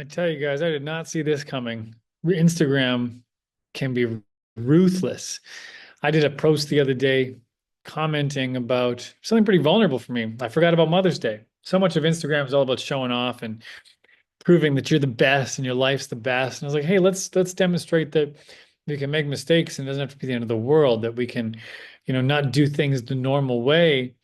I tell you guys, I did not see this coming. Instagram can be ruthless. I did a post the other day commenting about something pretty vulnerable for me. I forgot about Mother's Day. So much of Instagram is all about showing off and proving that you're the best and your life's the best. And I was like, hey, let's demonstrate that we can make mistakes and it doesn't have to be the end of the world, that we can, not do things the normal way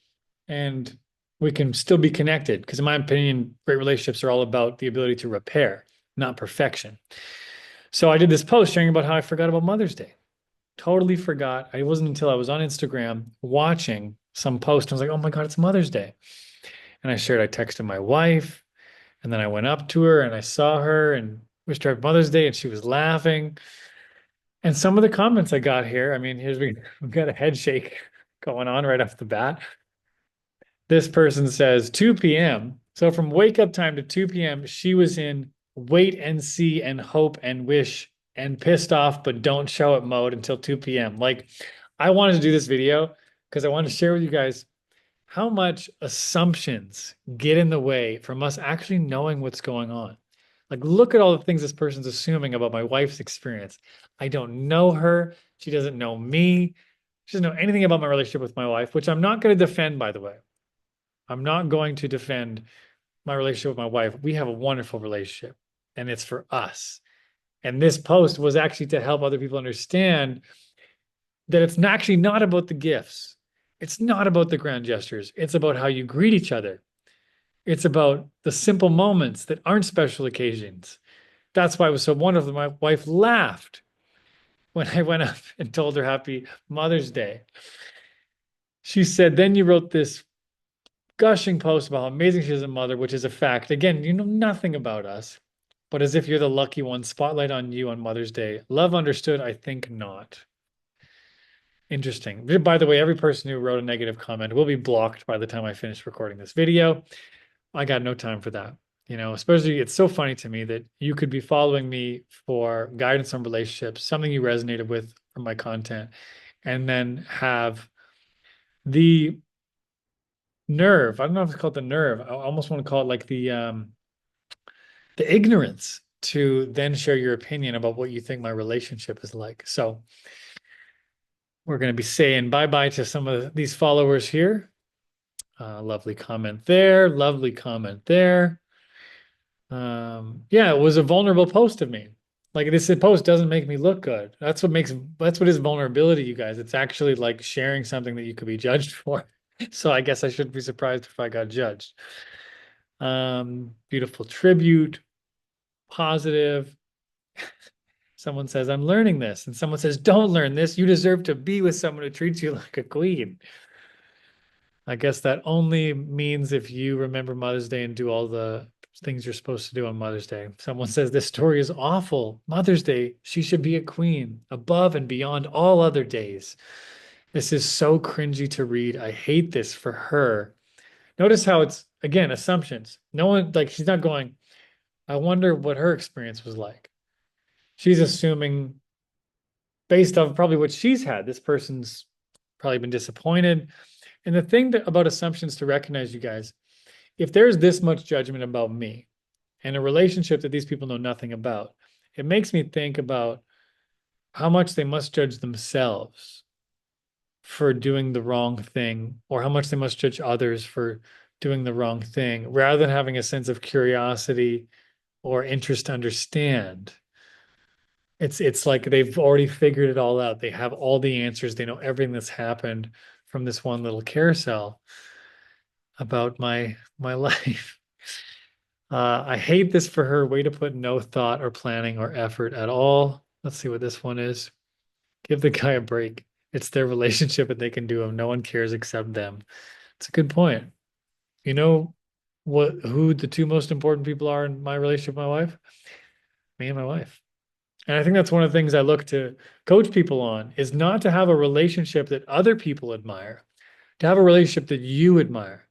and we can still be connected. Because in my opinion, great relationships are all about the ability to repair, not perfection. So I did this post sharing about how I forgot about Mother's Day. Totally forgot. It wasn't until I was on Instagram watching some post. I was like, oh my God, it's Mother's Day. And I texted my wife, and then I went up to her and I saw her and wished her Happy Mother's Day, and she was laughing. And some of the comments I got here, I mean, we've got a head shake going on right off the bat. This person says 2 p.m. So from wake up time to 2 p.m., she was in wait and see and hope and wish and pissed off, but don't show it mode until 2 p.m. Like, I wanted to do this video because I wanted to share with you guys how much assumptions get in the way from us actually knowing what's going on. Like, look at all the things this person's assuming about my wife's experience. I don't know her. She doesn't know me. She doesn't know anything about my relationship with my wife, which I'm not going to defend, by the way. I'm not going to defend my relationship with my wife. We have a wonderful relationship and it's for us. And this post was actually to help other people understand that it's actually not about the gifts. It's not about the grand gestures. It's about how you greet each other. It's about the simple moments that aren't special occasions. That's why it was so wonderful. My wife laughed when I went up and told her Happy Mother's Day. She said, then you wrote this gushing post about how amazing she is a mother, which is a fact. Again, you know nothing about us, but as if you're the lucky one, spotlight on you on Mother's Day. Love understood? I think not. Interesting. By the way, every person who wrote a negative comment will be blocked by the time I finish recording this video. I got no time for that. Especially it's so funny to me that you could be following me for guidance on relationships, something you resonated with from my content, and then have the nerve. I don't know if it's called the nerve. I almost want to call it like the ignorance to then share your opinion about what you think my relationship is like. So we're going to be saying bye-bye to some of these followers here. Lovely comment there. Lovely comment there. Yeah, it was a vulnerable post of me. Like, this post doesn't make me look good. That's what is vulnerability, you guys. It's actually like sharing something that you could be judged for. So I guess I shouldn't be surprised if I got judged. Beautiful tribute, positive. Someone says, I'm learning this. And someone says, don't learn this. You deserve to be with someone who treats you like a queen. I guess that only means if you remember Mother's Day and do all the things you're supposed to do on Mother's Day. Someone says, this story is awful. Mother's Day, she should be a queen above and beyond all other days. This is so cringy to read. I hate this for her. Notice how it's, again, assumptions. No one, like, she's not going, I wonder what her experience was like. She's assuming based off probably what she's had. This person's probably been disappointed. And the thing about assumptions to recognize, you guys, if there's this much judgment about me and a relationship that these people know nothing about, it makes me think about how much they must judge themselves for doing the wrong thing, or how much they must judge others for doing the wrong thing, rather than having a sense of curiosity or interest to understand. It's like they've already figured it all out. They have all the answers. They know everything that's happened from this one little carousel about my life. I hate this for her. Way to put no thought or planning or effort at all. Let's see what this one is. Give the guy a break. It's their relationship and they can do them. No one cares except them. It's a good point. You know who the two most important people are in my relationship with my wife? Me and my wife. And I think that's one of the things I look to coach people on, is not to have a relationship that other people admire, to have a relationship that you admire,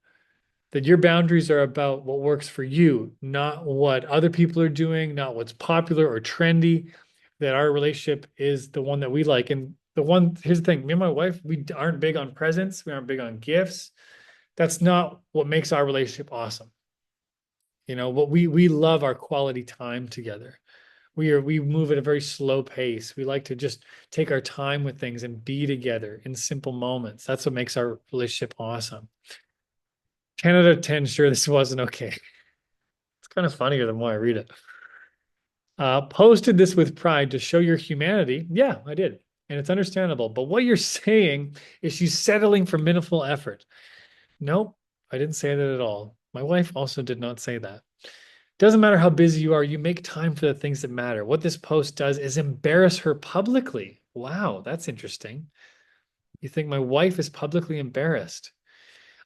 that your boundaries are about what works for you, not what other people are doing, not what's popular or trendy, that our relationship is the one that we like. And here's the thing, me and my wife, we aren't big on presents. We aren't big on gifts. That's not what makes our relationship awesome. What we love our quality time together. We move at a very slow pace. We like to just take our time with things and be together in simple moments. That's what makes our relationship awesome. 10 out of 10, sure, this wasn't okay. It's kind of funnier the more I read it. Posted this with pride to show your humanity. Yeah, I did. And it's understandable. But what you're saying is she's settling for minimal effort. Nope, I didn't say that at all. My wife also did not say that. Doesn't matter how busy you are, you make time for the things that matter. What this post does is embarrass her publicly. Wow, that's interesting. You think my wife is publicly embarrassed.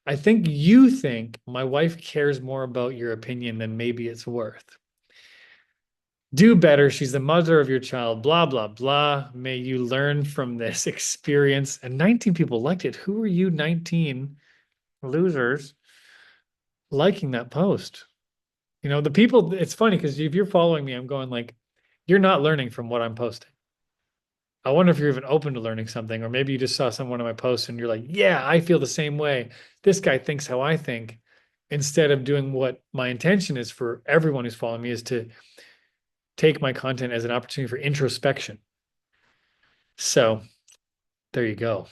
I think you think my wife cares more about your opinion than maybe it's worth. Do better. She's the mother of your child. Blah, blah, blah. May you learn from this experience. And 19 people liked it. Who are you, 19 losers, liking that post? The people, it's funny because if you're following me, I'm going like, you're not learning from what I'm posting. I wonder if you're even open to learning something, or maybe you just saw some one of my posts and you're like, yeah, I feel the same way. This guy thinks how I think, instead of doing what my intention is for everyone who's following me is to take my content as an opportunity for introspection. So there you go.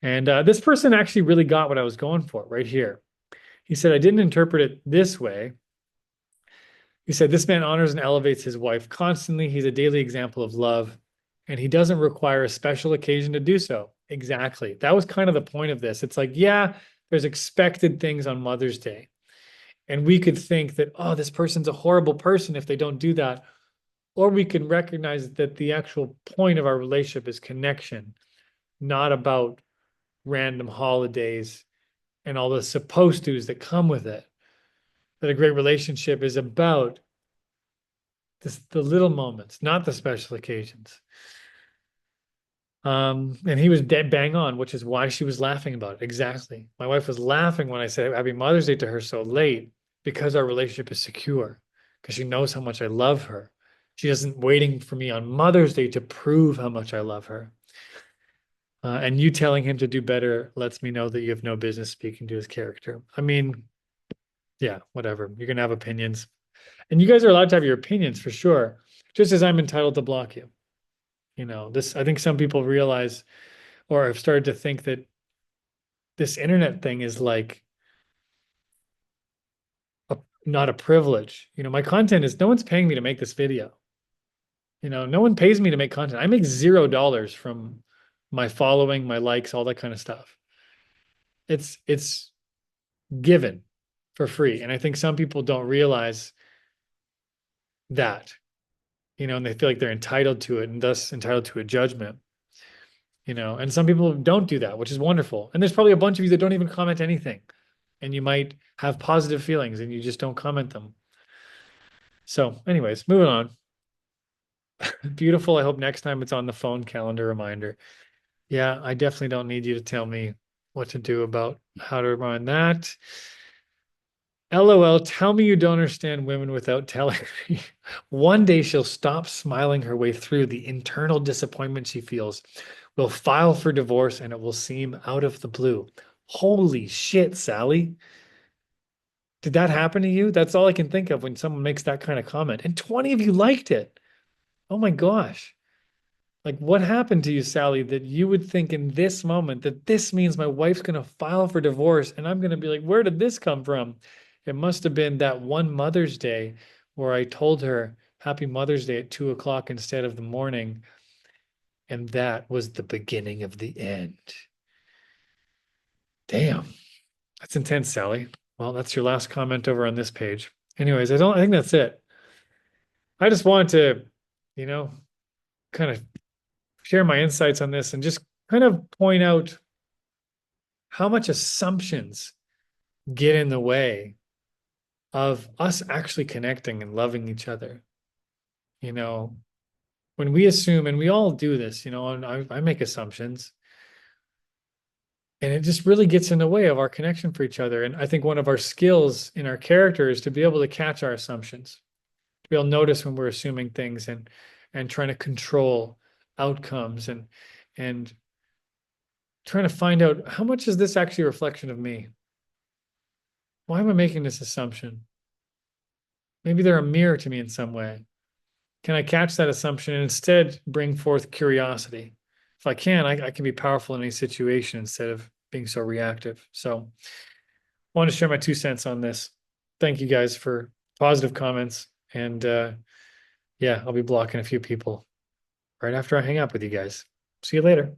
And this person actually really got what I was going for right here. He said, I didn't interpret it this way. He said, this man honors and elevates his wife constantly. He's a daily example of love, and he doesn't require a special occasion to do so. Exactly. That was kind of the point of this. It's like, yeah, there's expected things on Mother's Day. And we could think that, oh, this person's a horrible person if they don't do that. Or we can recognize that the actual point of our relationship is connection, not about random holidays and all the supposed to's that come with it. That a great relationship is about the little moments, not the special occasions. And he was dead bang on, which is why she was laughing about it. Exactly. My wife was laughing when I said Happy Mother's Day to her so late because our relationship is secure, because she knows how much I love her. She isn't waiting for me on Mother's Day to prove how much I love her. And you telling him to do better lets me know that you have no business speaking to his character. I mean, yeah, whatever. You're going to have opinions. And you guys are allowed to have your opinions for sure, just as I'm entitled to block you. I think some people realize or have started to think that this internet thing is like not a privilege. My content is no one's paying me to make this video. No one pays me to make content. I make $0 from my following, my likes, all that kind of stuff. It's given for free. And I think some people don't realize that, and they feel like they're entitled to it and thus entitled to a judgment. And some people don't do that, which is wonderful. And there's probably a bunch of you that don't even comment anything. And you might have positive feelings and you just don't comment them. So, anyways, moving on. Beautiful. I hope next time it's on the phone calendar reminder. Yeah, I definitely don't need you to tell me what to do about how to remind that. LOL, tell me you don't understand women without telling me. One day she'll stop smiling her way through the internal disappointment she feels. We'll file for divorce and it will seem out of the blue. Holy shit, Sally. Did that happen to you? That's all I can think of when someone makes that kind of comment. And 20 of you liked it. Oh my gosh. Like, what happened to you, Sally, that you would think in this moment that this means my wife's going to file for divorce and I'm going to be like, where did this come from? It must have been that one Mother's Day where I told her Happy Mother's Day at 2 o'clock instead of the morning. And that was the beginning of the end. Damn, that's intense, Sally. Well, that's your last comment over on this page. Anyways, I think that's it. I just wanted to, kind of share my insights on this and just kind of point out how much assumptions get in the way of us actually connecting and loving each other. When we assume, and we all do this, and I make assumptions, and it just really gets in the way of our connection for each other. And I think one of our skills in our character is to be able to catch our assumptions, to be able to notice when we're assuming things and trying to control outcomes and trying to find out how much is this actually a reflection of me? Why am I making this assumption? Maybe they're a mirror to me in some way. Can I catch that assumption and instead bring forth curiosity? If I can, I can be powerful in any situation instead of being so reactive. So I want to share my 2 cents on this. Thank you guys for positive comments. And yeah, I'll be blocking a few people right after I hang up with you guys. See you later.